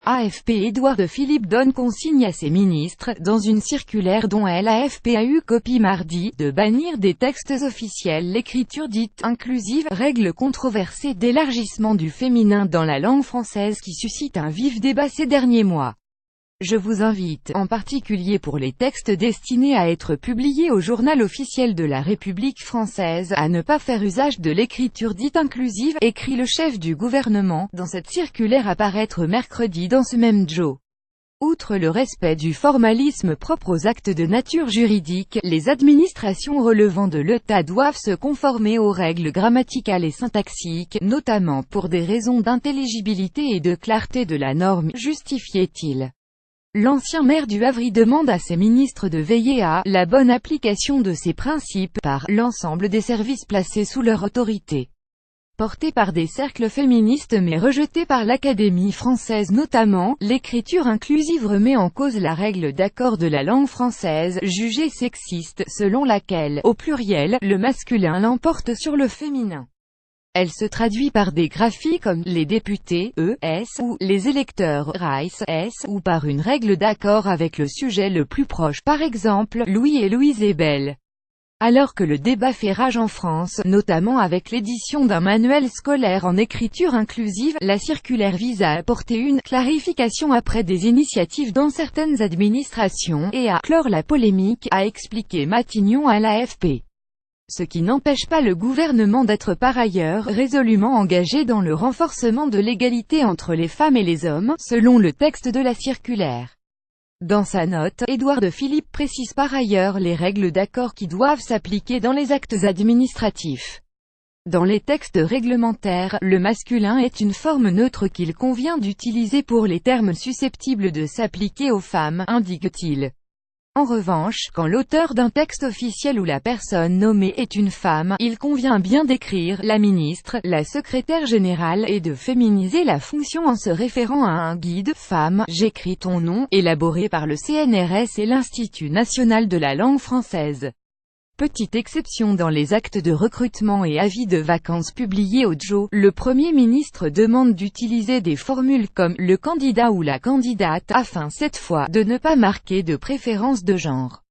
AFP. Édouard Philippe donne consigne à ses ministres, dans une circulaire dont l'AFP a eu copie mardi, de bannir des textes officiels l'écriture dite inclusive, règle controversée d'élargissement du féminin dans la langue française qui suscite un vif débat ces derniers mois. Je vous invite, en particulier pour les textes destinés à être publiés au journal officiel de la République française, à ne pas faire usage de l'écriture dite inclusive, écrit le chef du gouvernement, dans cette circulaire à paraître mercredi dans ce même jour. Outre le respect du formalisme propre aux actes de nature juridique, les administrations relevant de l'État doivent se conformer aux règles grammaticales et syntaxiques, notamment pour des raisons d'intelligibilité et de clarté de la norme, justifiait-il. L'ancien maire du Havre demande à ses ministres de veiller à la bonne application de ces principes par l'ensemble des services placés sous leur autorité. Porté par des cercles féministes mais rejeté par l'Académie française notamment, l'écriture inclusive remet en cause la règle d'accord de la langue française, jugée sexiste, selon laquelle, au pluriel, le masculin l'emporte sur le féminin. Elle se traduit par des graphies comme « les députés » (ES) ou « les électeurs » (RICE) (S) ou par une règle d'accord avec le sujet le plus proche, par exemple, Louis et Louise et Belle. Alors que le débat fait rage en France, notamment avec l'édition d'un manuel scolaire en écriture inclusive, la circulaire vise à apporter une clarification après des initiatives dans certaines administrations, et à clore la polémique, a expliqué Matignon à l'AFP. Ce qui n'empêche pas le gouvernement d'être par ailleurs résolument engagé dans le renforcement de l'égalité entre les femmes et les hommes, selon le texte de la circulaire. Dans sa note, Édouard Philippe précise par ailleurs les règles d'accord qui doivent s'appliquer dans les actes administratifs. Dans les textes réglementaires, le masculin est une forme neutre qu'il convient d'utiliser pour les termes susceptibles de s'appliquer aux femmes, indique-t-il. En revanche, quand l'auteur d'un texte officiel ou la personne nommée est une femme, il convient bien d'écrire « la ministre », la secrétaire générale et de féminiser la fonction en se référant à un guide « Femme, j'écris ton nom » élaboré par le CNRS et l'Institut national de la langue française. Petite exception dans les actes de recrutement et avis de vacances publiés au JO, le Premier ministre demande d'utiliser des formules comme « le candidat » ou « la candidate » afin cette fois de ne pas marquer de préférence de genre.